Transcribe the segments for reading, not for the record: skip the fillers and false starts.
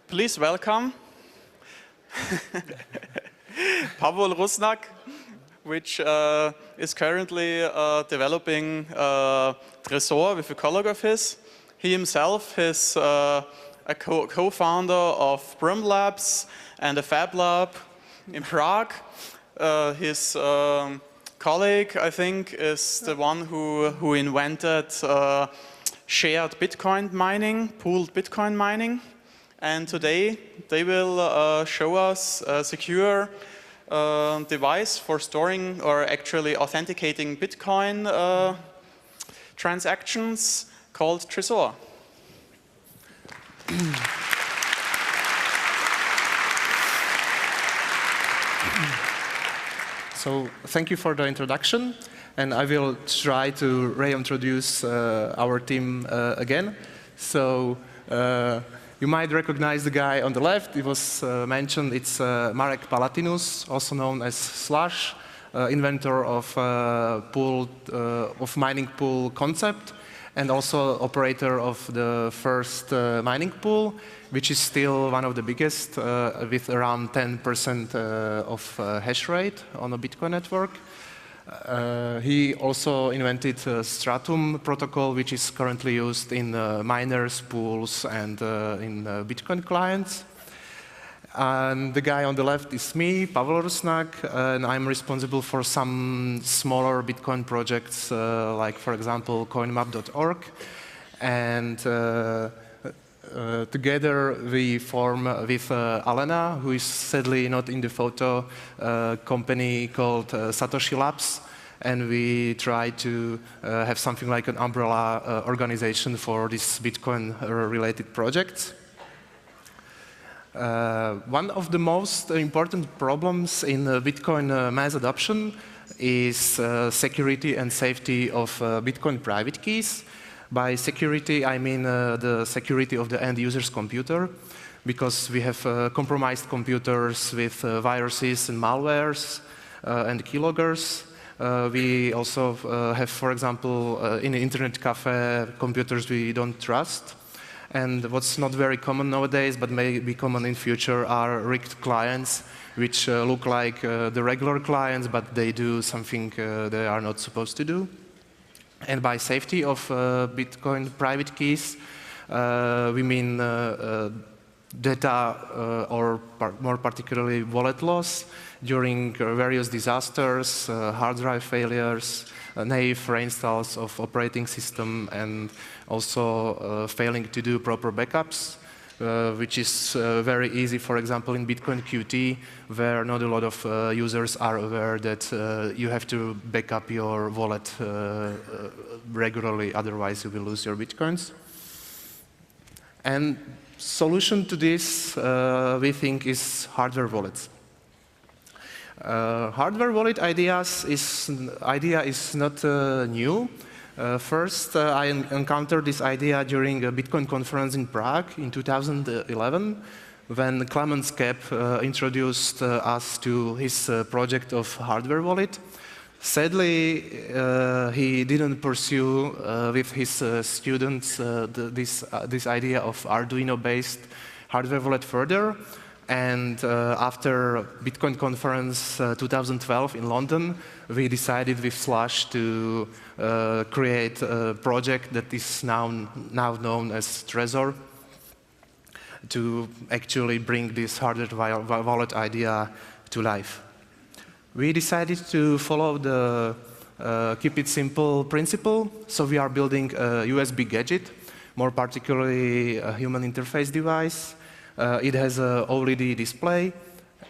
Please welcome Pavel Rusnak, which is currently developing Tresor with a colleague of his. He himself is a co-founder of Brim Labs and a Fab Lab in Prague. His colleague, I think, is the one who invented shared Bitcoin mining, pooled Bitcoin mining. And today they will show us a secure device for storing or actually authenticating Bitcoin transactions called Tresor. So thank you for the introduction, and I will try to reintroduce our team again. So you might recognize the guy on the left. It was mentioned. It's Marek Palatinus, also known as Slash, inventor of mining pool concept, and also operator of the first mining pool, which is still one of the biggest, with around 10% of hash rate on a Bitcoin network. He also invented Stratum protocol, which is currently used in miners, pools, and in Bitcoin clients. And the guy on the left is me, Pavel Rusnak, and I'm responsible for some smaller Bitcoin projects, like, for example, coinmap.org. And together we form with Alena, who is sadly not in the photo, a company called Satoshi Labs, and we try to have something like an umbrella organization for these Bitcoin-related projects. One of the most important problems in Bitcoin mass adoption is security and safety of Bitcoin private keys. By security, I mean the security of the end user's computer, because we have compromised computers with viruses and malwares and keyloggers. We also have, for example, in an internet cafe, computers we don't trust. And what's not very common nowadays, but may be common in future, are rigged clients, which look like the regular clients, but they do something they are not supposed to do. And by safety of Bitcoin private keys, we mean data or more particularly wallet loss during various disasters, hard drive failures, naive reinstalls of operating system, and also failing to do proper backups, which is very easy, for example, in Bitcoin Qt, where not a lot of users are aware that you have to back up your wallet regularly, otherwise you will lose your Bitcoins. And solution to this, we think, is hardware wallets. Hardware wallet idea is not new. First, I encountered this idea during a Bitcoin conference in Prague in 2011, when Clemens Kapp introduced us to his project of hardware wallet. Sadly, he didn't pursue with his students this idea of Arduino-based hardware wallet further. And after Bitcoin conference 2012 in London, we decided with Slash to create a project that is now known as Tresor, to actually bring this hardware wallet idea to life. We decided to follow the keep it simple principle, so we are building a USB gadget, more particularly a human interface device. It has an OLED display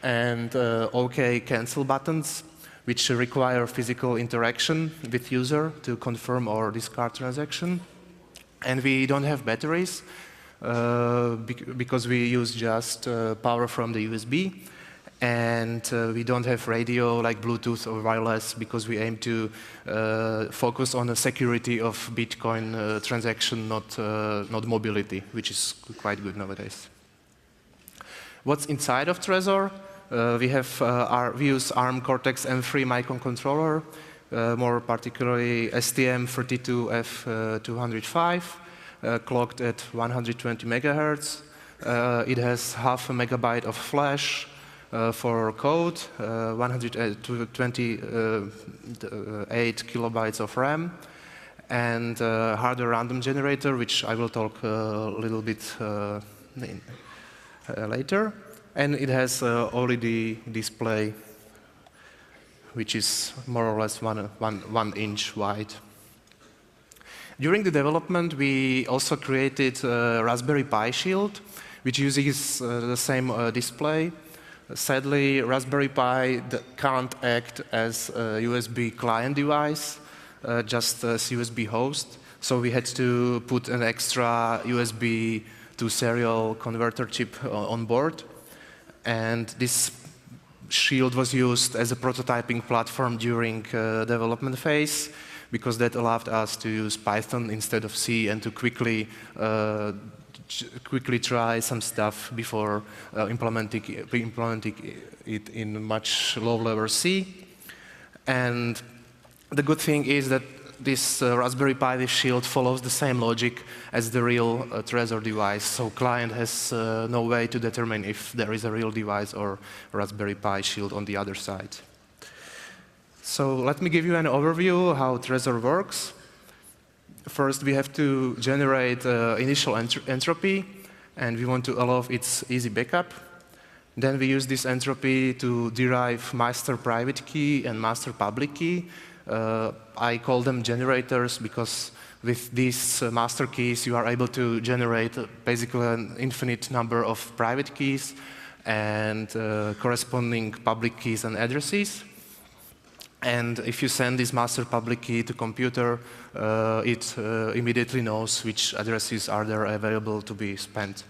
and OK cancel buttons, which require physical interaction with user to confirm or discard transaction. And we don't have batteries because we use just power from the USB. And we don't have radio like Bluetooth or wireless because we aim to focus on the security of Bitcoin transaction, not mobility, which is quite good nowadays. What's inside of Tresor? We use ARM Cortex-M3 microcontroller, more particularly STM32F205, clocked at 120 megahertz. It has half a megabyte of flash for code, 128 kilobytes of RAM, and hardware random generator, which I will talk a little bit later. And it has OLED display, which is more or less one inch wide. During the development, we also created a Raspberry Pi Shield, which uses the same display. Sadly, Raspberry Pi can't act as a USB client device, just as USB host. So we had to put an extra USB to serial converter chip on board. And this Shield was used as a prototyping platform during development phase, because that allowed us to use Python instead of C and to quickly try some stuff before implementing it in much low-level C. And the good thing is that this Raspberry Pi, this Shield, follows the same logic as the real Trezor device. So client has no way to determine if there is a real device or Raspberry Pi Shield on the other side. So let me give you an overview how Trezor works. First, we have to generate initial entropy, and we want to allow its easy backup. Then we use this entropy to derive master private key and master public key. I call them generators because with these master keys, you are able to generate basically an infinite number of private keys and corresponding public keys and addresses. And if you send this master public key to computer, it immediately knows which addresses are there available to be spent.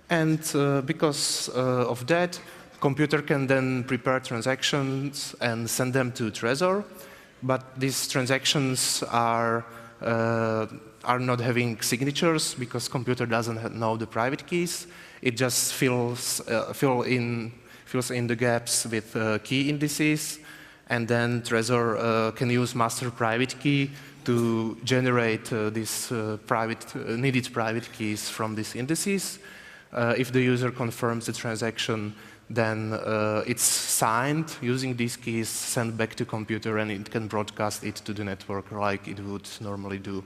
And because of that, computer can then prepare transactions and send them to Trezor. But these transactions are not having signatures because computer doesn't know the private keys. It just fills in the gaps with key indices. And then Trezor can use master private key to generate these needed private keys from these indices. If the user confirms the transaction, then it's signed using these keys, sent back to computer, and it can broadcast it to the network like it would normally do.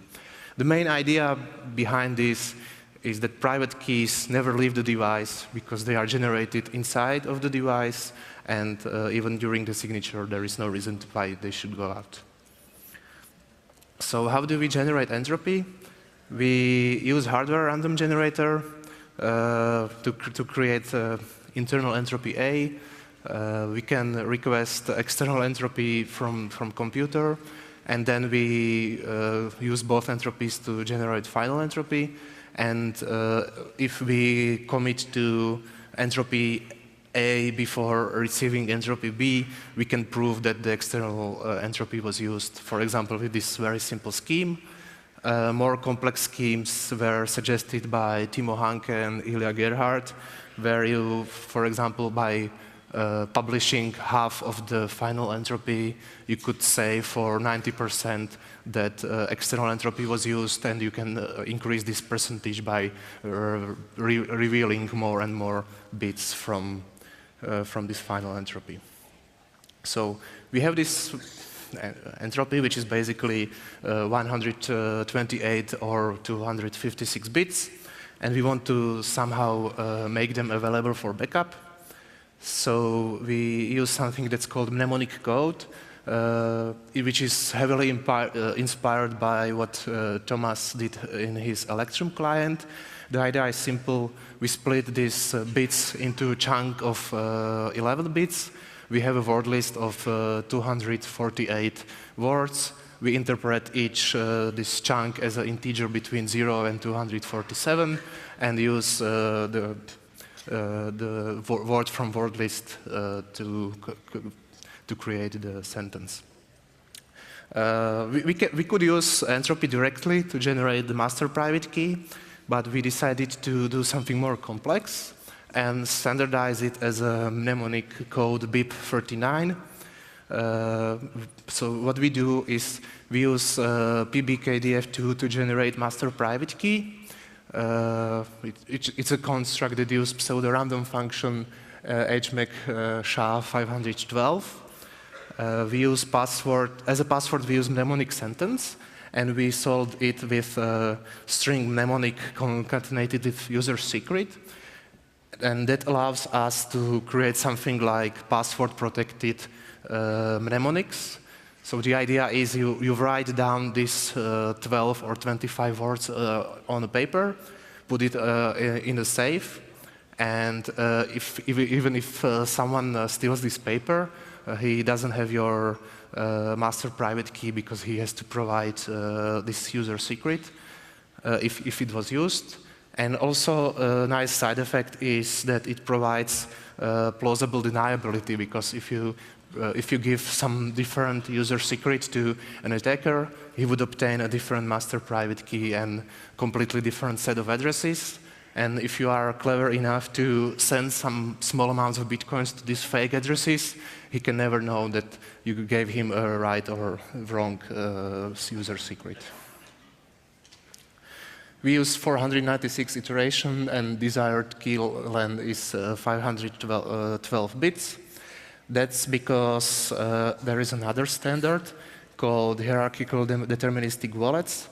The main idea behind this is that private keys never leave the device because they are generated inside of the device, and even during the signature, there is no reason why they should go out. So how do we generate entropy? We use hardware random generator to create internal entropy A. We can request external entropy from computer, and then we use both entropies to generate final entropy. And if we commit to entropy A before receiving entropy B, we can prove that the external entropy was used. For example, with this very simple scheme. More complex schemes were suggested by Timo Hanke and Ilya Gerhardt, where you, for example, by publishing half of the final entropy, you could say for 90% that external entropy was used, and you can increase this percentage by revealing more and more bits from this final entropy. So we have this entropy, which is basically 128 or 256 bits, and we want to somehow make them available for backup. So we use something that's called mnemonic code, which is heavily inspired by what Thomas did in his Electrum client. The idea is simple. We split these bits into a chunk of 11 bits. We have a word list of 248 words. We interpret this chunk as an integer between 0 and 247 and use the word from word list to create the sentence. We could use entropy directly to generate the master private key, but we decided to do something more complex and standardize it as a mnemonic code BIP39. So what we do is we use PBKDF2 to generate master private key. It's a construct that uses pseudo-random function HMAC SHA-512. We use password, as a password we use mnemonic sentence, and we solved it with string mnemonic concatenated with user secret. And that allows us to create something like password protected mnemonics. So the idea is you write down these 12 or 25 words on a paper, put it in a safe, and even if someone steals this paper, he doesn't have your master private key because he has to provide this user secret if it was used. And also a nice side effect is that it provides plausible deniability, because if you give some different user secret to an attacker, he would obtain a different master private key and completely different set of addresses. And if you are clever enough to send some small amounts of bitcoins to these fake addresses, he can never know that you gave him a right or wrong user secret. We use 496 iteration, and desired key length is 512 bits. That's because there is another standard called hierarchical deterministic wallets,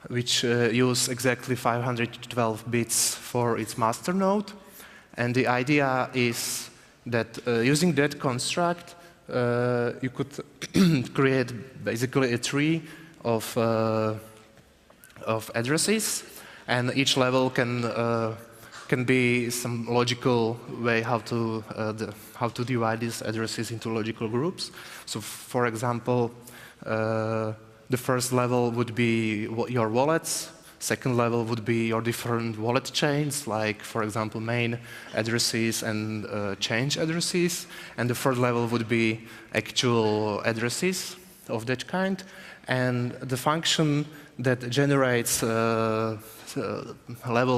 which use exactly 512 bits for its master node. And the idea is that using that construct, you could create basically a tree of addresses, and each level can be some logical way how to divide these addresses into logical groups. So, for example, the first level would be your wallets. Second level would be your different wallet chains, like, for example, main addresses and change addresses. And the third level would be actual addresses of that kind. And the function that generates level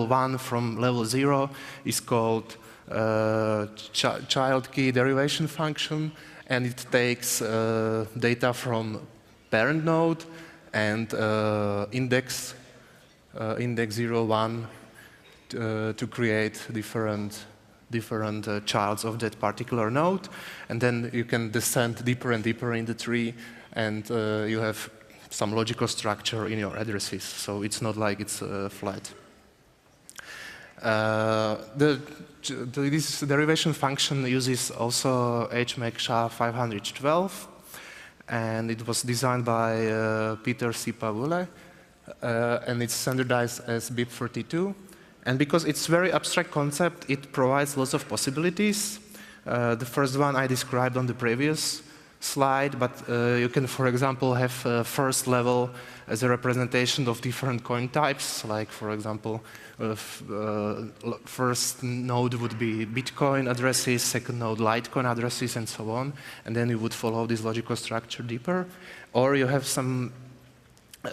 1 from level 0 is called child key derivation function, and it takes data from parent node and index 0, 1 to create different childs of that particular node. And then you can descend deeper and deeper in the tree, and you have some logical structure in your addresses. So it's not like it's flat. This derivation function uses also HMAC SHA-512, and it was designed by Peter Sipavule, and it's standardized as BIP32. And because it's a very abstract concept, it provides lots of possibilities. The first one I described on the previous slide, but you can, for example, have first level as a representation of different coin types, like, for example, first node would be Bitcoin addresses, second node Litecoin addresses, and so on, and then you would follow this logical structure deeper. Or you have some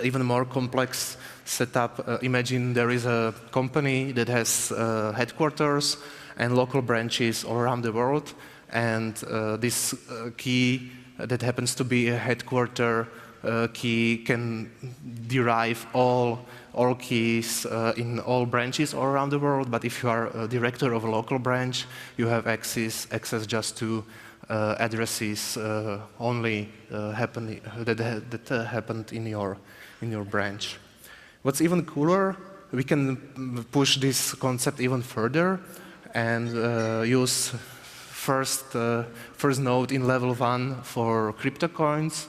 even more complex setup. Imagine there is a company that has headquarters and local branches all around the world, and this key that happens to be a headquarter key can derive all keys in all branches all around the world. But if you are a director of a local branch, you have access just to addresses only that happened in your branch. What's even cooler, we can push this concept even further and use first node in level 1 for crypto coins,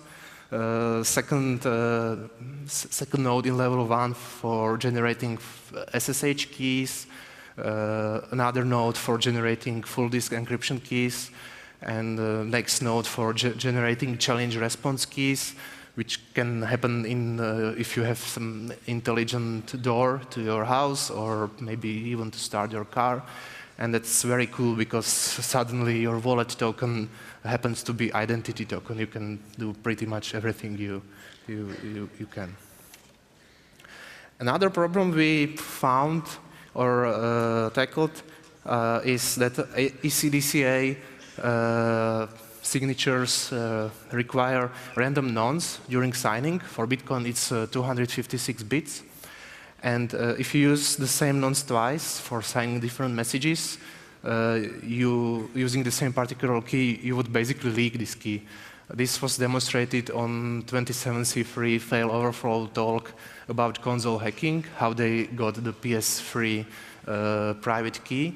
second node in level 1 for generating SSH keys, another node for generating full disk encryption keys, and the next node for generating challenge response keys, which can happen if you have some intelligent door to your house, or maybe even to start your car. And that's very cool because suddenly your wallet token happens to be identity token. You can do pretty much everything you can. Another problem we found or tackled is that ECDCA signatures require random nonce during signing. For Bitcoin, it's 256 bits. And if you use the same nonce twice for signing different messages, using the same particular key, you would basically leak this key. This was demonstrated on 27C3 fail overflow talk about console hacking, how they got the PS3 private key.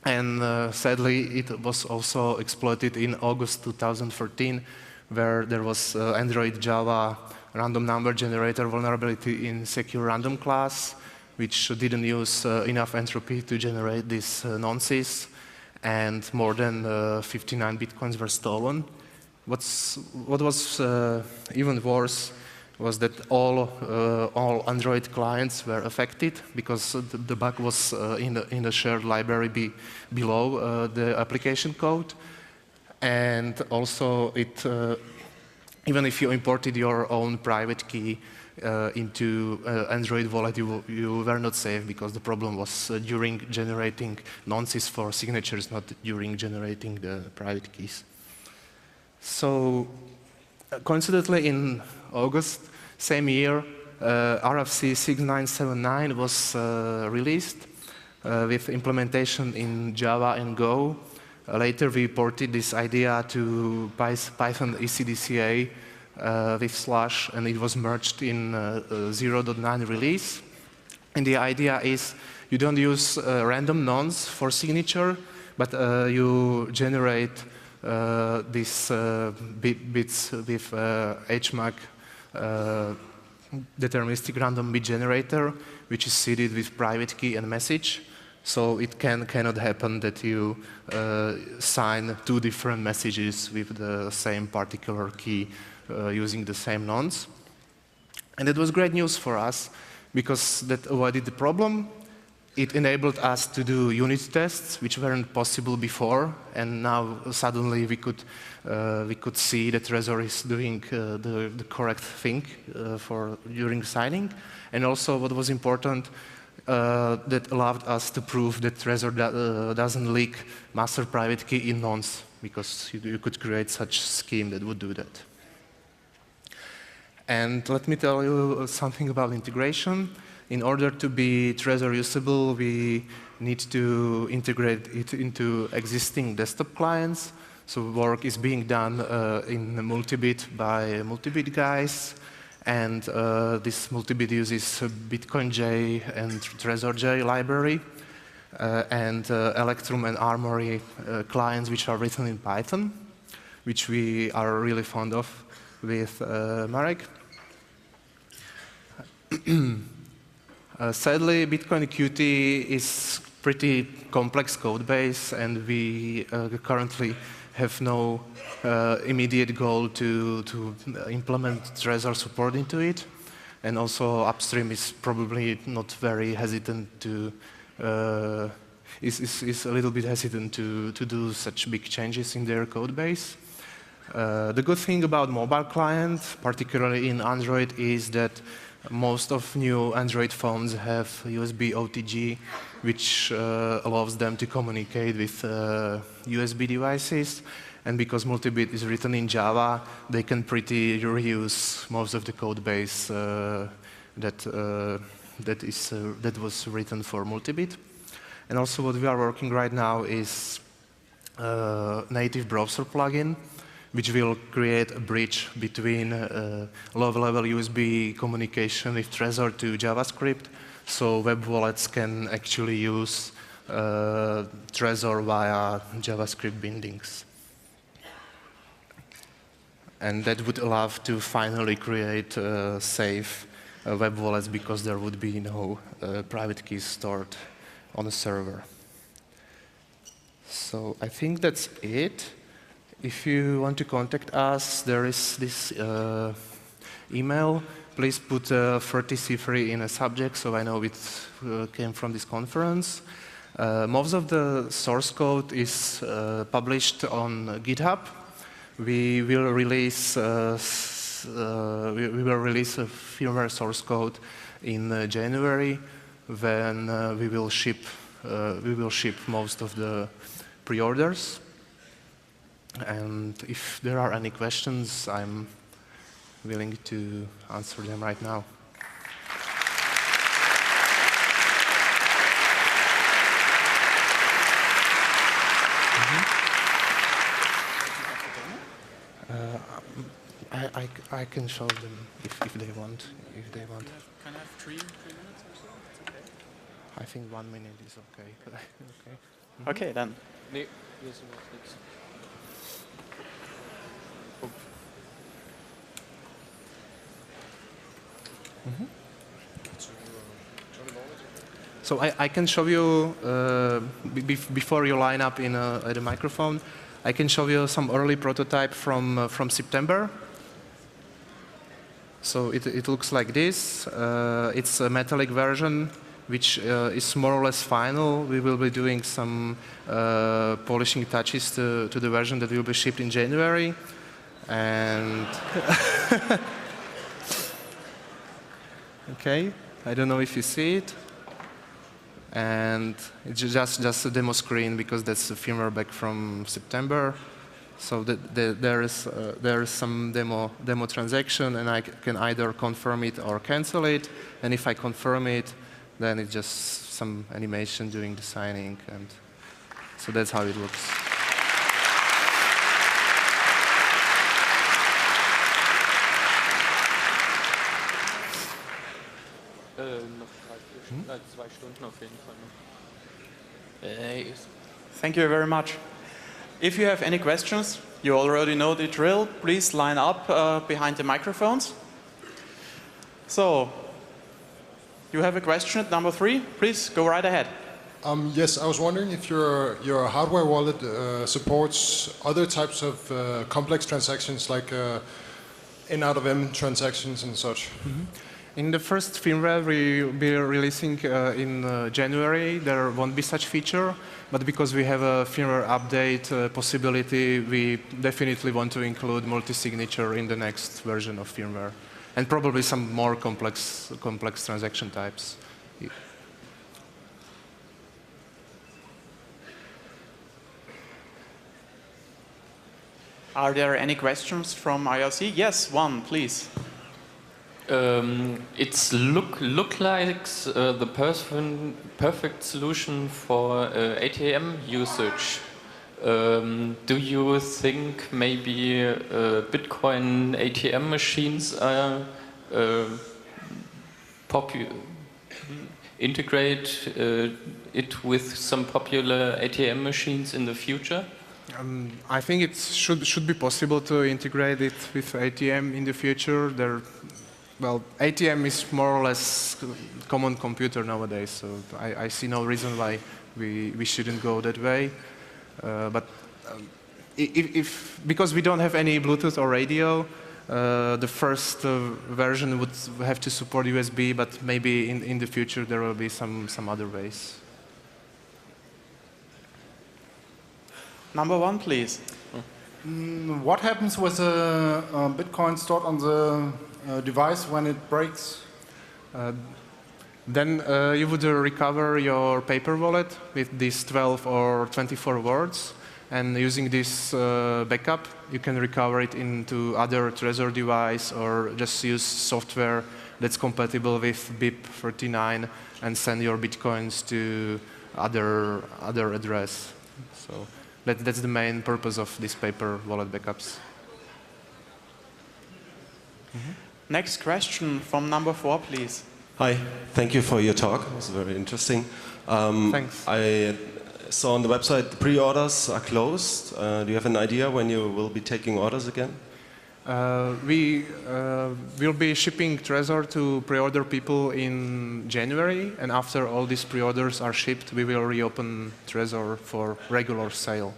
And sadly, it was also exploited in August 2013, where there was Android Java random number generator vulnerability in secure random class, which didn't use enough entropy to generate these nonces, and more than 59 bitcoins were stolen. What was even worse was that all Android clients were affected because the bug was in the shared library below the application code. And also, even if you imported your own private key into Android wallet, you were not safe because the problem was during generating nonces for signatures, not during generating the private keys. So coincidentally, in August, same year, RFC 6979 was released with implementation in Java and Go. Later, we ported this idea to Python ECDCA with Slash, and it was merged in 0.9 release. And the idea is you don't use random nonce for signature, but you generate these bits with HMAC deterministic random bit generator, which is seeded with private key and message. So it cannot happen that you sign two different messages with the same particular key using the same nonce. And it was great news for us because that avoided the problem. It enabled us to do unit tests, which weren't possible before, and now suddenly we could see that Trezor is doing the correct thing during signing. And also, what was important, that allowed us to prove that Trezor doesn't leak master private key in nonce, because you could create such scheme that would do that. And let me tell you something about integration. In order to be Trezor usable, we need to integrate it into existing desktop clients. So work is being done in Multibit by Multibit guys. And this Multibit uses BitcoinJ and TrezorJ library, and Electrum and Armory clients which are written in Python, which we are really fond of with Marek. Sadly, Bitcoin Qt is pretty complex code base, and we currently have no immediate goal to implement Trezor support into it. And also, upstream is probably not very hesitant to, is a little bit hesitant to do such big changes in their code base. The good thing about mobile clients, particularly in Android, is that most of new Android phones have USB OTG, which allows them to communicate with USB devices. And because Multibit is written in Java, they can pretty reuse most of the code base that was written for Multibit. And also what we are working right now is native browser plugin, which will create a bridge between low-level USB communication with Trezor to JavaScript, so web wallets can actually use Trezor via JavaScript bindings. And that would allow to finally create safe web wallets because there would be no private keys stored on the server. So I think that's it. If you want to contact us, there is this email. Please put 30C3 in a subject so I know it came from this conference. Most of the source code is published on GitHub. We will release a firmware source code in January, when we will ship most of the pre-orders. And if there are any questions, I'm willing to answer them right now. I can show them if they want. If they want. Can I have 3 minutes or so? It's okay. I think 1 minute is okay. Okay. Okay, then. Nee, hier ist noch nichts. So I can show you, before you line up at the microphone, I can show you some early prototype from September. So it looks like this. It's a metallic version, which is more or less final. We will be doing some polishing touches to the version that will be shipped in January. And okay, I don't know if you see it. And it's just a demo screen because that's the firmware back from September. So there is some demo transaction, and I can either confirm it or cancel it. And if I confirm it, then it's just some animation during the signing, and so that's how it looks. Noch 2 Stunden auf jeden Fall noch. Thank you very much. If you have any questions, you already know the drill. Please line up behind the microphones. So, you have a question at number 3? Please go right ahead. Yes, I was wondering if your hardware wallet supports other types of complex transactions like in out of M transactions and such. In the first firmware we will be releasing in January, there won't be such feature, but because we have a firmware update possibility, we definitely want to include multi-signature in the next version of firmware, and probably some more complex transaction types. Are there any questions from IRC? Yes, one, please. It's look like the perfect solution for ATM usage. Do you think maybe Bitcoin ATM machines are integrate it with some popular ATM machines in the future? I think it should be possible to integrate it with ATM in the future. Well, ATM is more or less common computer nowadays, so I see no reason why we shouldn't go that way. But because we don't have any Bluetooth or radio, the first version would have to support USB, but maybe in the future there will be some other ways. Number 1, please. What happens with a Bitcoin stored on the device when it breaks? Then you would recover your paper wallet with these 12 or 24 words, and using this backup, you can recover it into other Trezor device or just use software that's compatible with BIP39 and send your Bitcoins to other address. So that's the main purpose of these paper wallet backups. Next question from number 4, please. Hi, thank you for your talk. It was very interesting. Thanks. I saw on the website the pre-orders are closed. Do you have an idea when you will be taking orders again? We will be shipping Trezor to pre-order people in January, and after all these pre-orders are shipped, we will reopen Trezor for regular sale.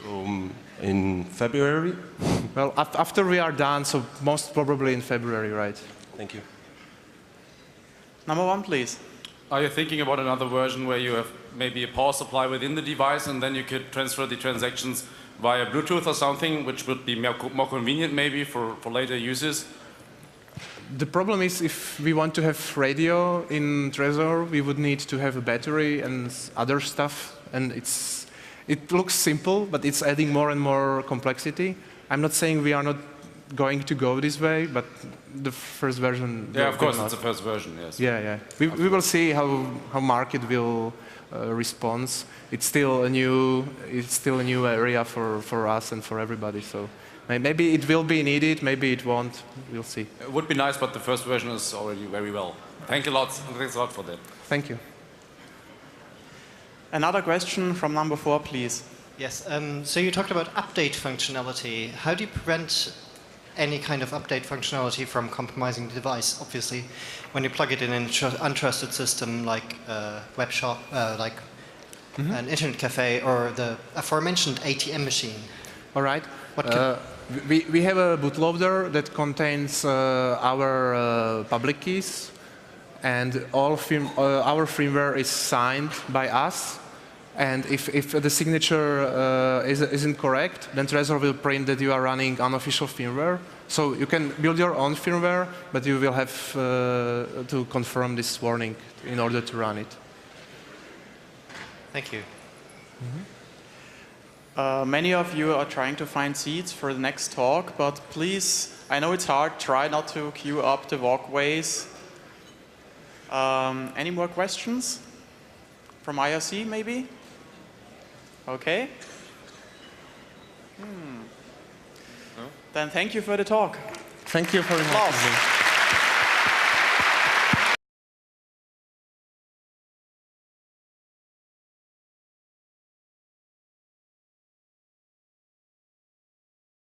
So, in February? Well, after we are done, so most probably in February, right? Thank you. Number 1, please. Are you thinking about another version where you have maybe a power supply within the device and then you could transfer the transactions via Bluetooth or something, which would be more convenient maybe for later uses? The problem is if we want to have radio in Trezor, we would need to have a battery and other stuff, and it looks simple, but it's adding more and more complexity. I'm not saying we are not going to go this way, but the first version... Yeah, of course, it's the first version, yes. Yeah. We will see how market will response. It's still a new area for us and for everybody. So maybe it will be needed, maybe it won't. We'll see. It would be nice, but the first version is already very well. Thanks a lot for that. Thank you. Another question from number 4, please. Yes, so you talked about update functionality. How do you prevent any kind of update functionality from compromising the device? Obviously, when you plug it in an untrusted system like a web shop, like an internet cafe, or the aforementioned ATM machine. All right. We have a bootloader that contains our public keys, and our firmware is signed by us. And if the signature isn't correct, then Trezor will print that you are running unofficial firmware. So you can build your own firmware, but you will have to confirm this warning in order to run it. Thank you. Many of you are trying to find seats for the next talk, but please, I know it's hard, try not to queue up the walkways. Any more questions? From IRC, maybe? Okay. Then thank you for the talk. Thank you very much.